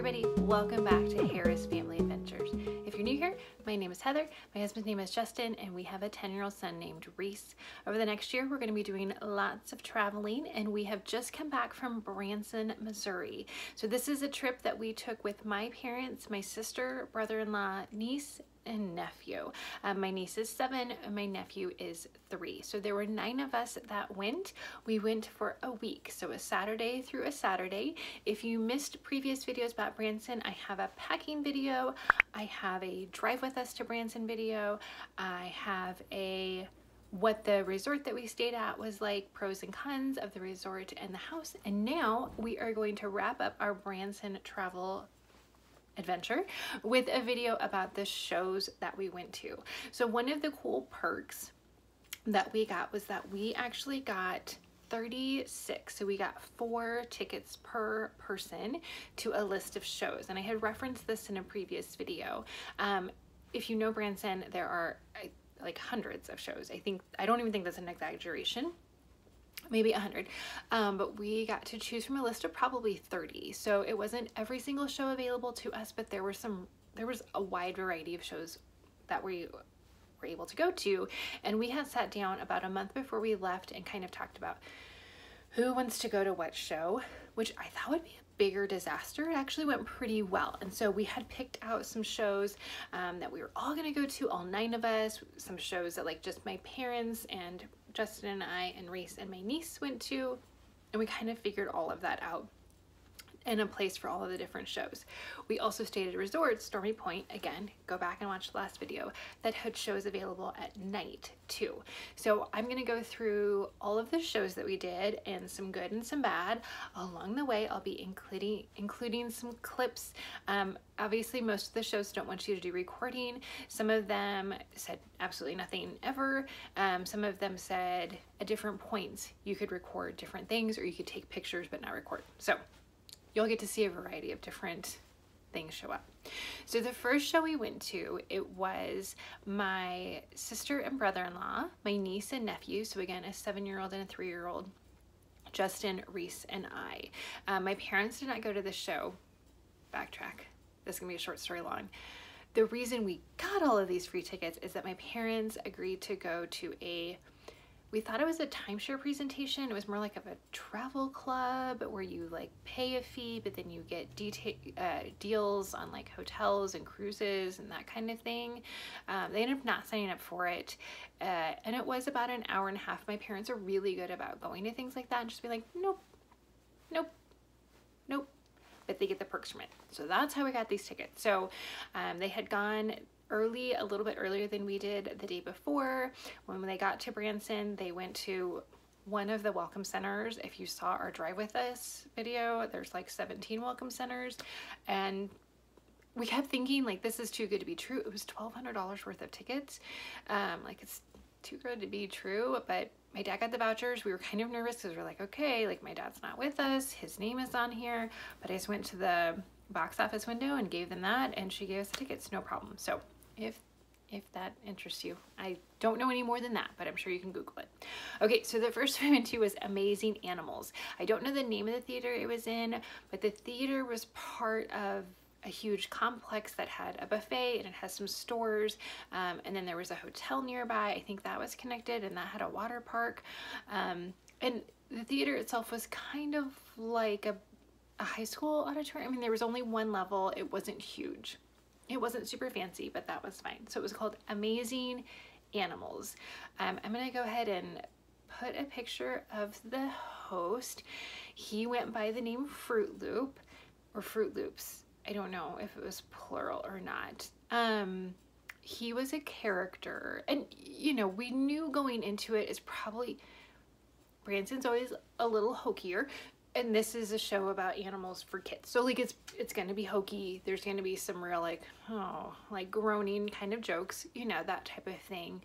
everybody, welcome back to Harris Family Adventures. If you're new here, my name is Heather, my husband's name is Justin, and we have a 10-year-old son named Reese. Over the next year, we're going to be doing lots of traveling, and we have just come back from Branson, Missouri. So this is a trip that we took with my parents, my sister, brother-in-law, niece, and nephew. My niece is 7 and my nephew is 3. So there were 9 of us that went. We went for a week, so a Saturday through a Saturday. If you missed previous videos about Branson, I have a packing video, I have a drive with us to Branson video, I have a what the resort that we stayed at was like, pros and cons of the resort and the house, and now we are going to wrap up our Branson travel adventure with a video about the shows that we went to. So one of the cool perks that we got was that we actually got 36, so we got 4 tickets per person to a list of shows, and I had referenced this in a previous video. If you know Branson, there are like hundreds of shows. I don't even think that's an exaggeration, maybe 100, but we got to choose from a list of probably 30. So it wasn't every single show available to us, but there was a wide variety of shows that we were able to go to. And we had sat down about a month before we left and kind of talked about who wants to go to what show, which I thought would be a bigger disaster. It actually went pretty well. And so we had picked out some shows that we were all gonna go to, all 9 of us, some shows that like just my parents and Justin and I and Reese and my niece went to, and we kind of figured all of that out and a place for all of the different shows. We also stayed at a resort, Stormy Point, again, go back and watch the last video, that had shows available at night too. So I'm gonna go through all of the shows that we did, and some good and some bad. Along the way, I'll be including some clips. Obviously, most of the shows don't want you to do recording. Some of them said absolutely nothing ever. Some of them said at different points you could record different things, or you could take pictures but not record. So you'll get to see a variety of different things show up. So the first show we went to, it was my sister and brother-in-law, my niece and nephew, so again, a 7-year-old and a 3-year-old, Justin, Reese, and I. My parents did not go to the show. Backtrack. This is gonna be a short story long. The reason we got all of these free tickets is that my parents agreed to go to we thought it was a timeshare presentation. It was more like of a travel club where you like pay a fee, but then you get deals on like hotels and cruises and that kind of thing. They ended up not signing up for it. And it was about an hour and a half. My parents are really good about going to things like that and just be like, nope, nope, nope. But they get the perks from it. So that's how we got these tickets. So they had gone early, a little bit earlier than we did the day before. When they got to Branson, they went to one of the welcome centers. If you saw our drive with us video, there's like 17 welcome centers, and we kept thinking like, this is too good to be true. It was $1,200 worth of tickets. Like, it's too good to be true, but my dad got the vouchers. We were kind of nervous because we're like, okay, like my dad's not with us, his name is on here, but I just went to the box office window and gave them that, and she gave us the tickets, no problem. So if that interests you. I don't know any more than that, but I'm sure you can Google it. Okay, so the first we went to was Amazing Animals. I don't know the name of the theater it was in, but the theater was part of a huge complex that had a buffet, and it has some stores, and then there was a hotel nearby. I think that was connected, and that had a water park. And the theater itself was kind of like a high school auditorium. I mean, there was only one level. It wasn't huge. It wasn't super fancy, but that was fine. So it was called Amazing Animals. I'm gonna go ahead and put a picture of the host. He went by the name Fruit Loop, or Fruit Loops. I don't know if it was plural or not. He was a character, and you know, we knew going into it is probably, Branson's always a little hokier, and this is a show about animals for kids, so like it's gonna be hokey. There's gonna be some real like, oh, like groaning kind of jokes, you know, that type of thing.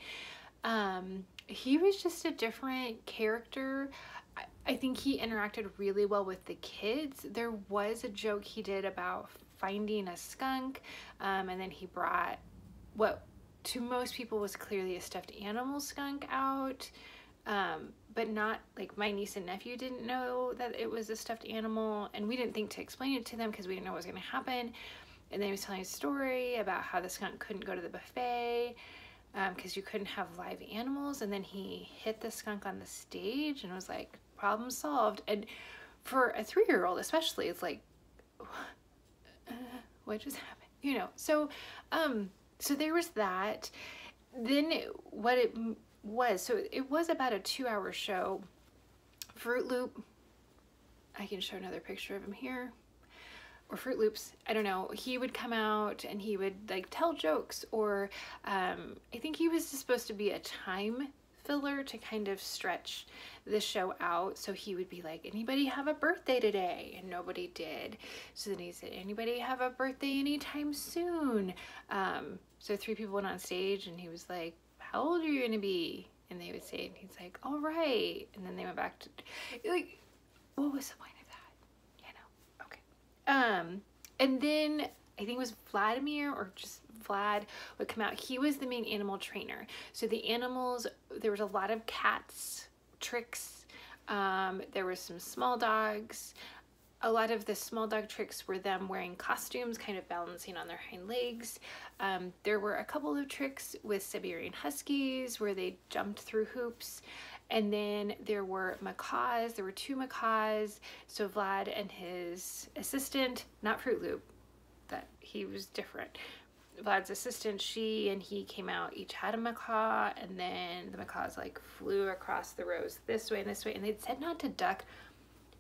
He was just a different character. I think he interacted really well with the kids. There was a joke he did about finding a skunk, and then he brought what to most people was clearly a stuffed animal skunk out, but not like my niece and nephew didn't know that it was a stuffed animal, and we didn't think to explain it to them because we didn't know what was going to happen. And then he was telling a story about how the skunk couldn't go to the buffet because you couldn't have live animals, and then he hit the skunk on the stage and was like, problem solved. And for a 3-year-old especially, it's like, what just happened, you know? So so there was that. Then what it was, so it was about a 2-hour show. Fruit Loop, I can show another picture of him here, or Fruit Loops, I don't know, he would come out and he would like tell jokes, or I think he was supposed to be a time filler to kind of stretch the show out. So he would be like, anybody have a birthday today? And nobody did. So then he said, anybody have a birthday anytime soon? So 3 people went on stage and he was like, how old are you gonna be? And they would say, and he's like, all right. And then they went back to, like, what was the point of that? You know? Okay. And then I think it was Vladimir, or just Vlad, would come out. He was the main animal trainer. So the animals, there was a lot of cats, tricks. There was some small dogs. A lot of the small dog tricks were them wearing costumes, kind of balancing on their hind legs. There were a couple of tricks with Siberian Huskies where they jumped through hoops. And then there were macaws. There were 2 macaws. So Vlad and his assistant, not Fruit Loop, that he was different. Vlad's assistant, she and he came out, each had a macaw, and then the macaws like flew across the rows this way and this way, and they'd said not to duck.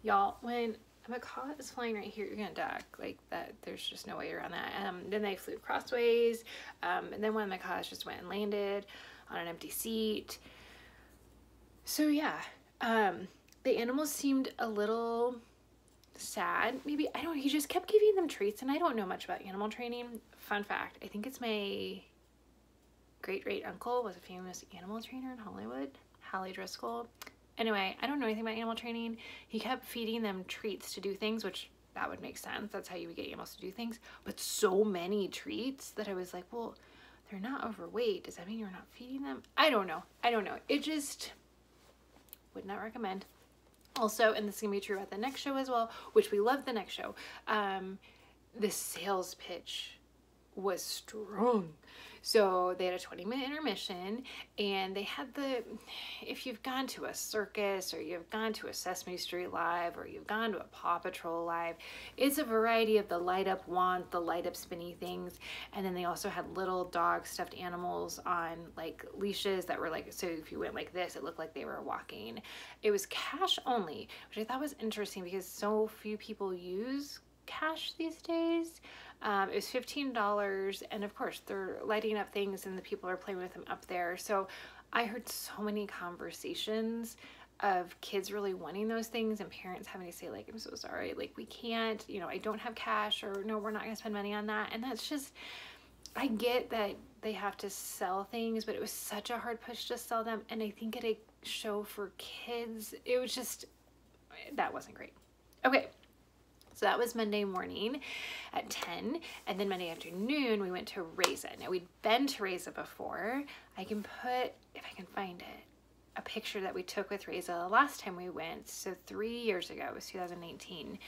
Y'all, when a macaw is flying right here, you're gonna duck, like that. There's just no way around that. Then they flew crossways, and then one of the macaws just went and landed on an empty seat. So yeah, the animals seemed a little sad, maybe. I don't know, he just kept giving them treats, and I don't know much about animal training. Fun fact, I think it's my great uncle was a famous animal trainer in Hollywood, Hallie Driscoll. Anyway, I don't know anything about animal training. He kept feeding them treats to do things, which that would make sense. That's how you would get animals to do things. But so many treats that I was like, well, they're not overweight. Does that mean you're not feeding them? I don't know. It just would not recommend. Also, and this is gonna be true at the next show as well, which we love the next show, the sales pitch was strong. So they had a 20-minute intermission, and they had if you've gone to a circus, or you've gone to a Sesame Street Live, or you've gone to a Paw Patrol Live, it's a variety of the light up wands, the light up spinny things. And then they also had little dog stuffed animals on like leashes that were like, so if you went like this, it looked like they were walking. It was cash only, which I thought was interesting because so few people use cash these days. It was $15, and of course they're lighting up things and the people are playing with them up there. So I heard so many conversations of kids really wanting those things and parents having to say like, I'm so sorry, like we can't, you know, I don't have cash, or no, we're not gonna spend money on that. And that's just, I get that they have to sell things, but it was such a hard push to sell them. And I think at a show for kids, it was just, that wasn't great. Okay. So that was Monday morning at 10, and then Monday afternoon we went to Reza. Now we'd been to Reza before. I can put, if I can find it, a picture that we took with Reza the last time we went. So 3 years ago, it was 2018,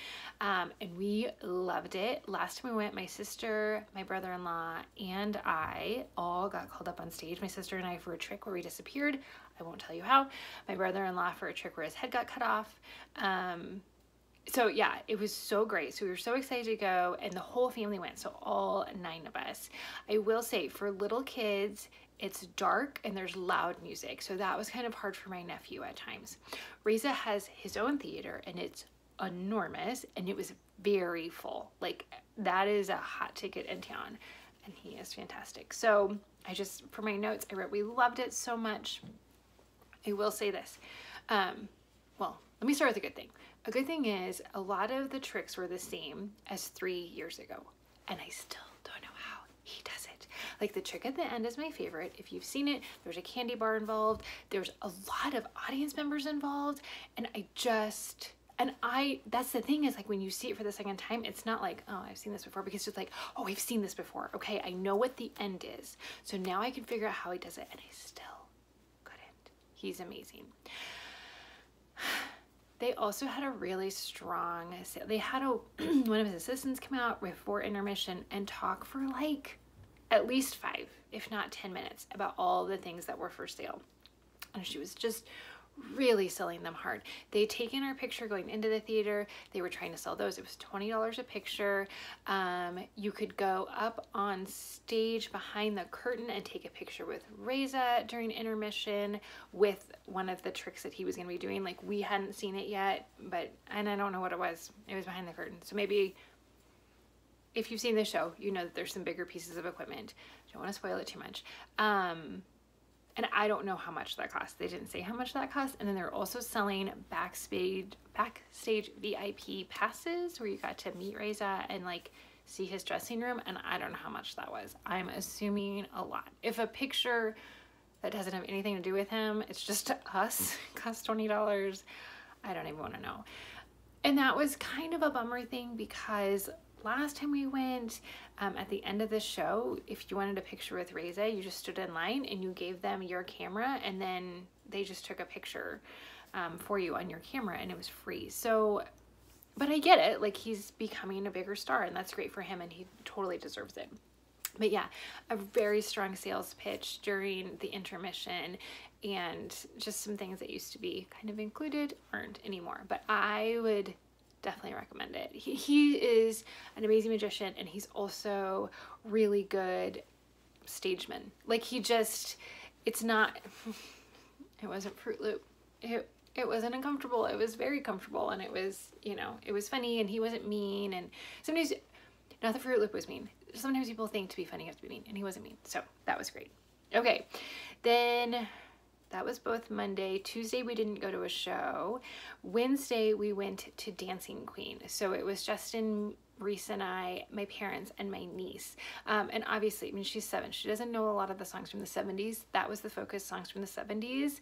and we loved it. Last time we went, my sister, my brother-in-law, and I all got called up on stage. My sister and I for a trick where we disappeared. I won't tell you how. My brother-in-law for a trick where his head got cut off. So yeah, it was so great. So we were so excited to go, and the whole family went. So all 9 of us. I will say for little kids, it's dark and there's loud music. So that was kind of hard for my nephew at times. Reza has his own theater, and it's enormous, and it was very full. Like that is a hot ticket in town, and he is fantastic. So I just, for my notes, I wrote, we loved it so much. I will say this. Well, let me start with a good thing. A good thing is a lot of the tricks were the same as 3 years ago, and I still don't know how he does it. Like the trick at the end is my favorite. If you've seen it, there's a candy bar involved. There's a lot of audience members involved, and that's the thing is like when you see it for the second time, it's not like, oh, I've seen this before, because it's like, oh, I've seen this before. Okay, I know what the end is. So now I can figure out how he does it, and I still couldn't. He's amazing. They also had a really strong sale. They had one of his assistants come out before intermission and talk for like at least 5, if not 10 minutes about all the things that were for sale. And she was just really selling them hard. They'd taken our picture going into the theater. They were trying to sell those. It was $20 a picture. You could go up on stage behind the curtain and take a picture with Reza during intermission with one of the tricks that he was going to be doing. Like, we hadn't seen it yet, and I don't know what it was. It was behind the curtain. So maybe if you've seen the show, you know that there's some bigger pieces of equipment. Don't want to spoil it too much. And I don't know how much that cost. They didn't say how much that cost. And then they're also selling backstage VIP passes where you got to meet Reza and like see his dressing room. And I don't know how much that was. I'm assuming a lot. If a picture that doesn't have anything to do with him, it's just us, costs $20, I don't even want to know. And that was kind of a bummer thing because last time we went, at the end of the show, if you wanted a picture with Reza, you just stood in line and you gave them your camera and then they just took a picture for you on your camera and it was free. So, but I get it, like he's becoming a bigger star and that's great for him and he totally deserves it. But yeah, a very strong sales pitch during the intermission and just some things that used to be kind of included aren't anymore. But I would definitely recommend it. He is an amazing magician and he's also really good stageman. Like it's not, it wasn't Fruit Loop. It wasn't uncomfortable. It was very comfortable and it was, it was funny and he wasn't mean. And sometimes, not that Fruit Loop was mean. Sometimes people think to be funny you have to be mean and he wasn't mean. So that was great. Okay, then that was both Monday. Tuesday, we didn't go to a show. Wednesday, we went to Dancing Queen. So it was Justin, Reese, and I, my parents, and my niece. And obviously, I mean, she's 7. She doesn't know a lot of the songs from the 70s. That was the focus, songs from the 70s.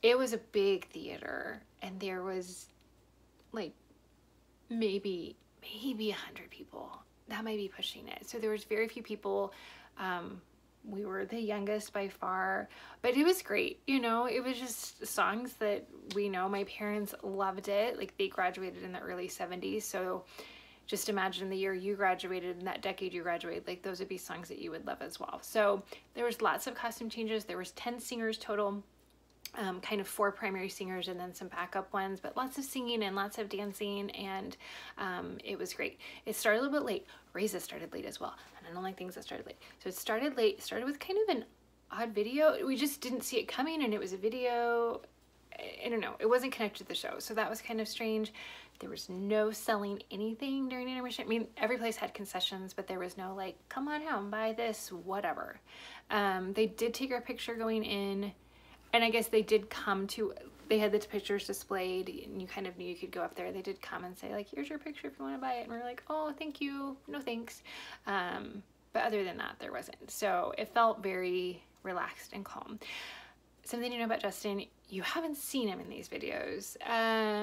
It was a big theater, and there was like maybe 100 people. That might be pushing it. So there was very few people. We were the youngest by far, but it was great. It was just songs that we know. My parents loved it. Like they graduated in the early 70s. So just imagine the year you graduated, in that decade you graduated, like those would be songs that you would love as well. So there was lots of costume changes. There was 10 singers total. Kind of 4 primary singers and then some backup ones, but lots of singing and lots of dancing, and it was great. It started a little bit late. Reza started late as well, and I don't like things that started late. So it started late. It started with kind of an odd video. We just didn't see it coming, and it was a video, I don't know, it wasn't connected to the show, so that was kind of strange. There was no selling anything during intermission. I mean, every place had concessions, but there was no like, come on out, buy this, whatever. They did take our picture going in. And I guess they did they had the pictures displayed and you kind of knew you could go up there. They did come and say like, here's your picture if you want to buy it. And we're like, oh, thank you. No, thanks. But other than that, there wasn't. So it felt very relaxed and calm. Something to know about Justin, you haven't seen him in these videos.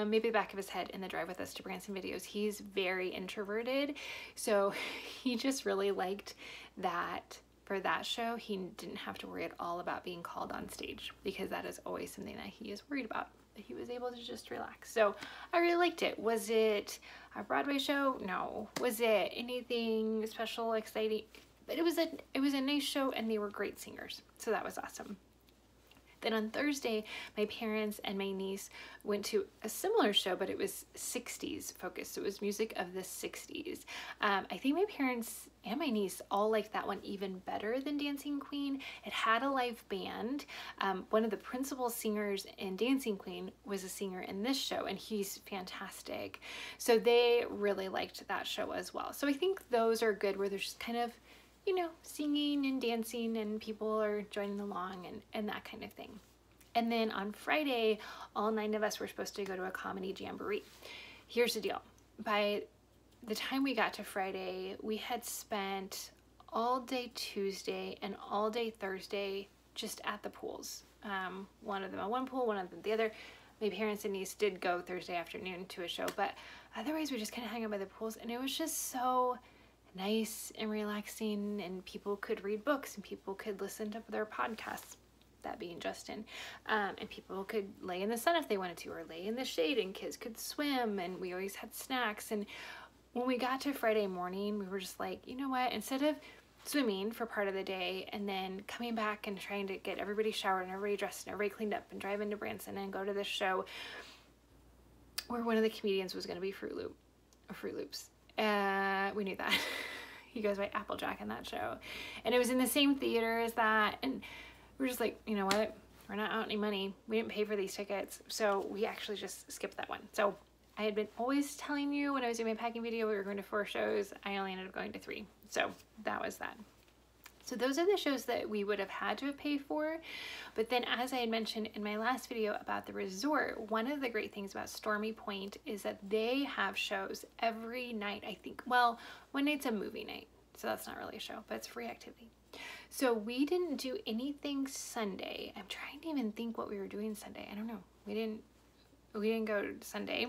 Maybe the back of his head in the Drive With Us to Branson videos. He's very introverted. So he just really liked that. For that show, he didn't have to worry at all about being called on stage because that is always something that he is worried about. But he was able to just relax. So I really liked it. Was it a Broadway show? No. Was it anything special, exciting? But it was a nice show and they were great singers. So that was awesome. Then on Thursday, my parents and my niece went to a similar show, but it was 60s focused. So it was music of the 60s. I think my parents and my niece all liked that one even better than Dancing Queen. It had a live band. One of the principal singers in Dancing Queen was a singer in this show, and he's fantastic. So they really liked that show as well. So I think those are good where there's just kind of, singing and dancing and people are joining along and that kind of thing. And then on Friday, all 9 of us were supposed to go to a comedy jamboree. Here's the deal. By the time we got to Friday, we had spent all day Tuesday and all day Thursday just at the pools. One of them at one pool, one of them at the other. My parents and niece did go Thursday afternoon to a show, but otherwise we just kind of hung out by the pools, and it was just so nice and relaxing, and people could read books and people could listen to their podcasts. that being Justin. And people could lay in the sun if they wanted to, or lay in the shade, and kids could swim, and we always had snacks. And when we got to Friday morning, we were just like, you know what, instead of swimming for part of the day and then coming back and trying to get everybody showered and everybody dressed and everybody cleaned up and drive into Branson and go to this show where one of the comedians was going to be Fruit Loops. We knew that. He goes by Applejack in that show. And it was in the same theater as that. And we were just like, you know what? We're not out any money. We didn't pay for these tickets. So we actually just skipped that one. So I had been always telling you when I was doing my packing video, we were going to 4 shows. I only ended up going to 3. So that was that. So those are the shows that we would have had to have paid for. But then, as I had mentioned in my last video about the resort, one of the great things about Stormy Point is that they have shows every night, I think. Well, one night's a movie night, so that's not really a show, but it's free activity. So we didn't do anything Sunday. I'm trying to even think what we were doing Sunday. I don't know. We didn't go Sunday,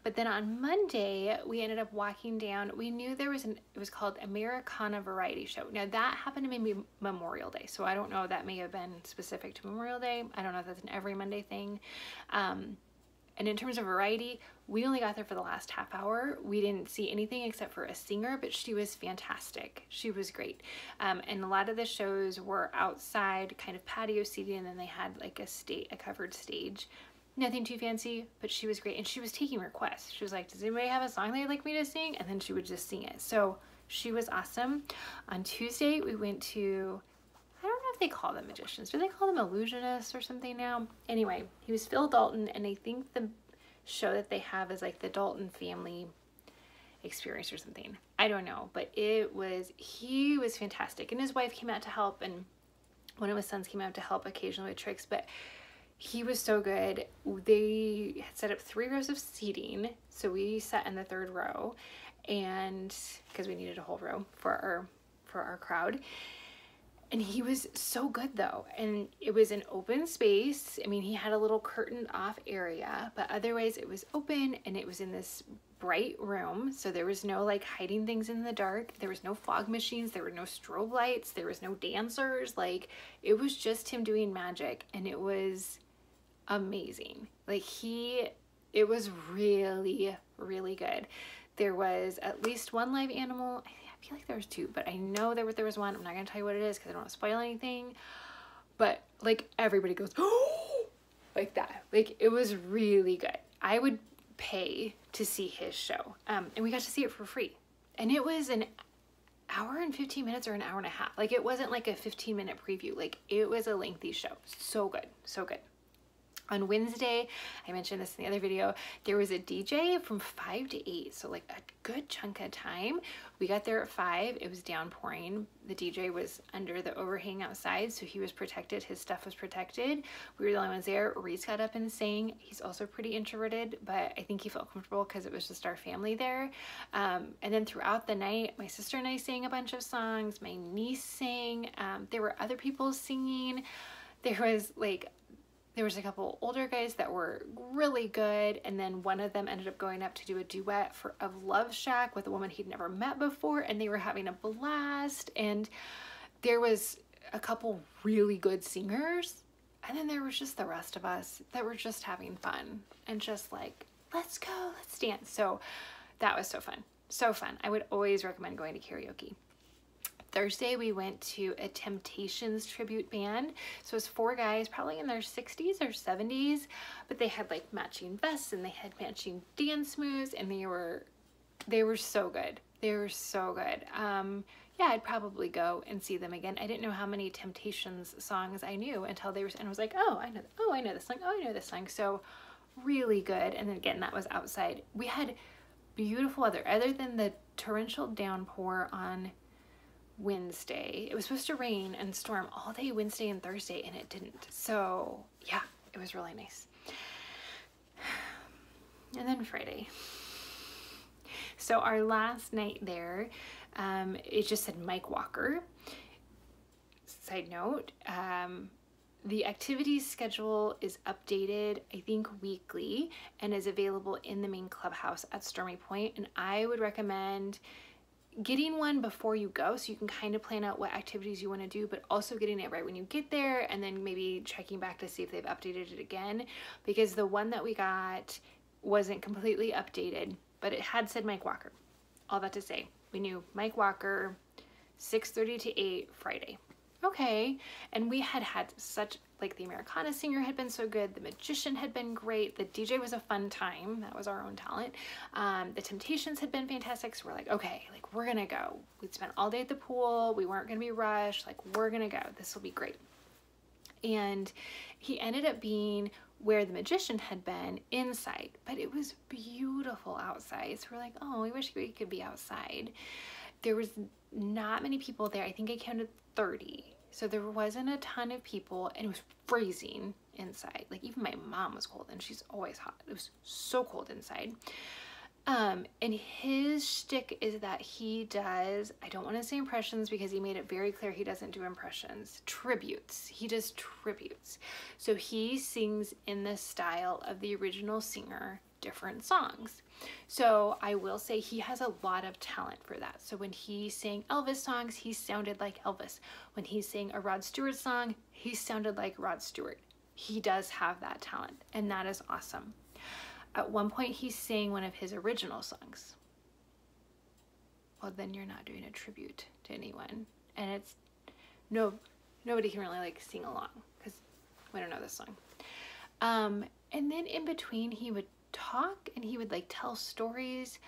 but then on Monday we ended up walking down. We knew there was it was called Americana variety show. Now that happened to be Memorial Day, so I don't know if that may have been specific to Memorial Day. I don't know if that's an every Monday thing. And in terms of variety, we only got there for the last half hour. We didn't see anything except for a singer, but she was fantastic. She was great. And a lot of the shows were outside, kind of patio seating, and then they had like a covered stage. Nothing too fancy, but she was great. And she was taking requests. She was like, does anybody have a song they'd like me to sing? And then she would just sing it. So she was awesome. On Tuesday, we went to, I don't know if they call them magicians. Do they call them illusionists or something now? Anyway, he was Phil Dalton, and I think the show that they have is like the Dalton family experience or something. I don't know, but he was fantastic. And his wife came out to help, and one of his sons came out to help occasionally with tricks, but he was so good. They had set up 3 rows of seating, so we sat in the 3rd row, and because we needed a whole row for our crowd. And he was so good though, and it was an open space. I mean, he had a little curtained off area, but otherwise it was open, and it was in this bright room, so there was no like hiding things in the dark. There was no fog machines, there were no strobe lights, there was no dancers. Like, it was just him doing magic, and it was amazing. Like, it was really, really good. There was at least 1 live animal. I feel like there was 2, but I know there was one. I'm not gonna tell you what it is because I don't want to spoil anything, but like, everybody goes oh, like that. Like, it was really good. I would pay to see his show, and we got to see it for free, and it was an hour and 15 minutes or an hour and a half. Like, it wasn't like a 15-minute preview. Like, it was a lengthy show. So good, so good. On Wednesday, I mentioned this in the other video, there was a DJ from 5 to 8, so like a good chunk of time. We got there at 5, it was downpouring. The DJ was under the overhang outside, so he was protected, his stuff was protected. We were the only ones there. Reese got up and sang. He's also pretty introverted, but I think he felt comfortable because it was just our family there. And then throughout the night, my sister and I sang a bunch of songs, my niece sang, there were other people singing. There was a couple older guys that were really good, and then one of them ended up going up to do a duet of Love Shack with a woman he'd never met before, and they were having a blast. And there was a couple really good singers, and then there was just the rest of us that were just having fun and just like, let's go, let's dance. So that was so fun, so fun. I would always recommend going to karaoke. Thursday, we went to a Temptations tribute band. So it was 4 guys, probably in their 60s or 70s, but they had like matching vests and they had matching dance moves, and they were so good. They were so good. Yeah, I'd probably go and see them again. I didn't know how many Temptations songs I knew until they were, and I was like, oh, I know this song. Oh, I know this song. So really good. And then again, that was outside. We had beautiful weather other than the torrential downpour on Wednesday. It was supposed to rain and storm all day Wednesday and Thursday, and it didn't. So yeah, it was really nice. And then Friday. So our last night there, it just said Mike Walker. Side note, the activities schedule is updated, I think, weekly, and is available in the main clubhouse at Stormy Point. And I would recommend getting one before you go so you can kind of plan out what activities you want to do, but also getting it right when you get there, and then maybe checking back to see if they've updated it again, because the one that we got wasn't completely updated, but it had said Mike Walker. All that to say, we knew Mike Walker, 6:30 to 8 Friday. Okay, and we had such, like, the Americana singer had been so good, the magician had been great, the DJ was a fun time, that was our own talent, the Temptations had been fantastic, so we're like, okay, like, we're gonna go. We'd spent all day at the pool, we weren't gonna be rushed, like, we're gonna go, this will be great. And he ended up being where the magician had been, inside, but it was beautiful outside, so we're like, oh, we wish we could be outside. There was not many people there. I think I counted 30. So there wasn't a ton of people, and it was freezing inside. Like, even my mom was cold, and she's always hot. It was so cold inside. And his shtick is that he does, I don't want to say impressions because he made it very clear he doesn't do impressions, tributes. He does tributes. So he sings in the style of the original singer, different songs. So I will say he has a lot of talent for that. So when he sang Elvis songs, he sounded like Elvis. When he sang a Rod Stewart song, he sounded like Rod Stewart. He does have that talent, and that is awesome. At one point, he sang one of his original songs. Well, then you're not doing a tribute to anyone, and it's nobody can really like sing along because we don't know this song. And then in between, he would talk, and he would like tell stories,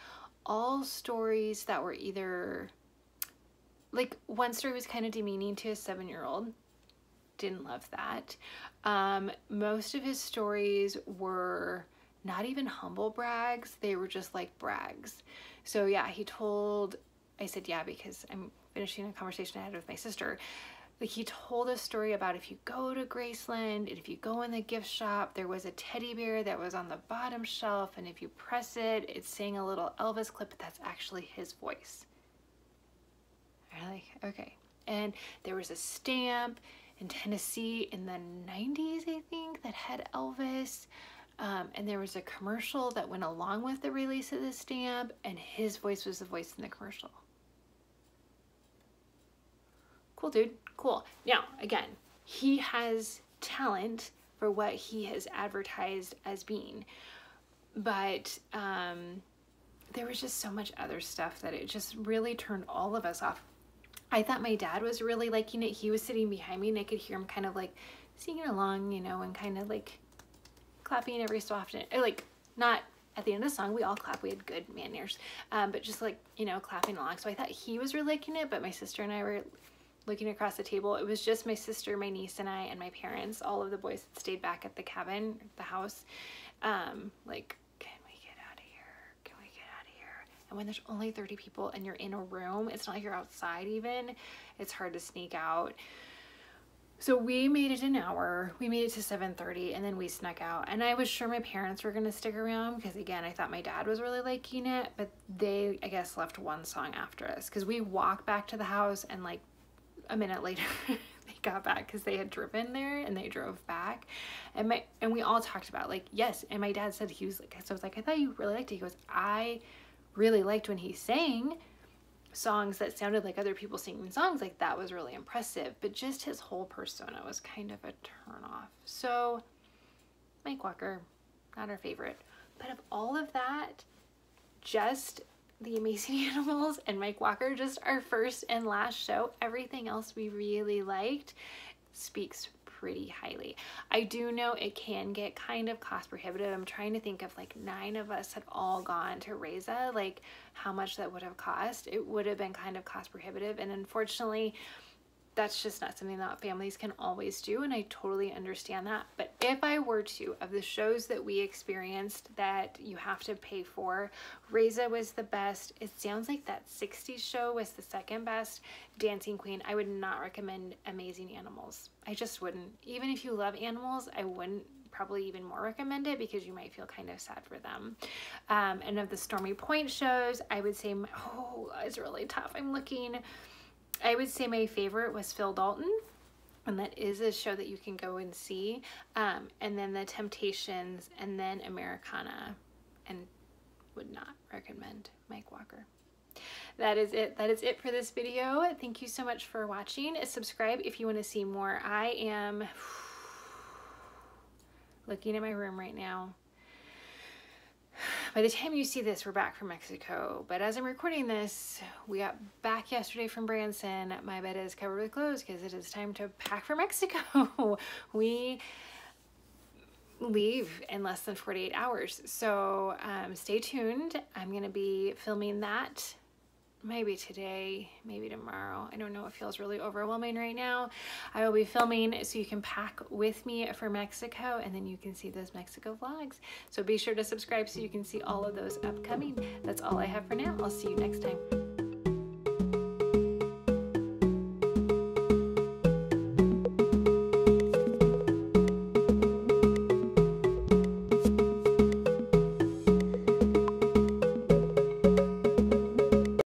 all stories that were either, like, one story was kind of demeaning to a 7-year-old. Didn't love that. Most of his stories were not even humble brags, they were just like brags. So yeah, I said yeah because I'm finishing a conversation I had with my sister. Like, he told a story about if you go to Graceland and if you go in the gift shop, there was a teddy bear that was on the bottom shelf, and if you press it, it sang a little Elvis clip, but that's actually his voice. I'm like, okay. And there was a stamp in Tennessee in the 90s, I think, that had Elvis. And there was a commercial that went along with the release of the stamp, and his voice was the voice in the commercial. Cool, dude. Cool. Now, again, he has talent for what he has advertised as being, but there was just so much other stuff that it just really turned all of us off. I thought my dad was really liking it. He was sitting behind me, and I could hear him kind of like singing along, you know, and kind of like clapping every so often. Like, not at the end of the song, we all clap, we had good man-ears, but just like, you know, clapping along. So I thought he was really liking it, but my sister and I were looking across the table. It was just my sister, my niece, and I, and my parents. All of the boys that stayed back at the cabin, the house. Like, can we get out of here? Can we get out of here? And when there's only 30 people and you're in a room, it's not like you're outside even. It's hard to sneak out. So we made it an hour. We made it to 7:30, and then we snuck out. And I was sure my parents were gonna stick around because, again, I thought my dad was really liking it, but they, I guess, left one song after us because we walked back to the house, and like a minute later they got back because they had driven there and they drove back. And we all talked about, like, yes. And my dad said, he was like, so I was like, I thought you really liked it. He goes, I really liked when he sang songs that sounded like other people singing songs. Like, that was really impressive, but just his whole persona was kind of a turn off. So Mike Walker, not our favorite. But of all of that, just the Amazing Animals and Mike Walker, just our first and last show, everything else we really liked, speaks pretty highly. I do know it can get kind of cost prohibitive. I'm trying to think of, like, 9 of us had all gone to Reza, like how much that would have cost. It would have been kind of cost prohibitive, and unfortunately that's just not something that families can always do, and I totally understand that. But if I were to, of the shows that we experienced that you have to pay for, Reza was the best. It sounds like that 60s show was the second best. Dancing Queen, I would not recommend Amazing Animals. I just wouldn't. Even if you love animals, I wouldn't probably even more recommend it because you might feel kind of sad for them. And of the Stormy Point shows, I would say, oh, it's really tough. I'm looking. I would say my favorite was Phil Dalton, and that is a show that you can go and see. And then the Temptations, and then Americana, and would not recommend Mike Walker. that is it. That is it for this video. Thank you so much for watching. Subscribe if you want to see more. I am looking at my room right now. By the time you see this, we're back from Mexico. But as I'm recording this, we got back yesterday from Branson. My bed is covered with clothes because it is time to pack for Mexico. We leave in less than 48 hours. So stay tuned. I'm going to be filming that maybe today, maybe tomorrow. I don't know. It feels really overwhelming right now. I will be filming so you can pack with me for Mexico, and then you can see those Mexico vlogs. So be sure to subscribe so you can see all of those upcoming. That's all I have for now. I'll see you next time.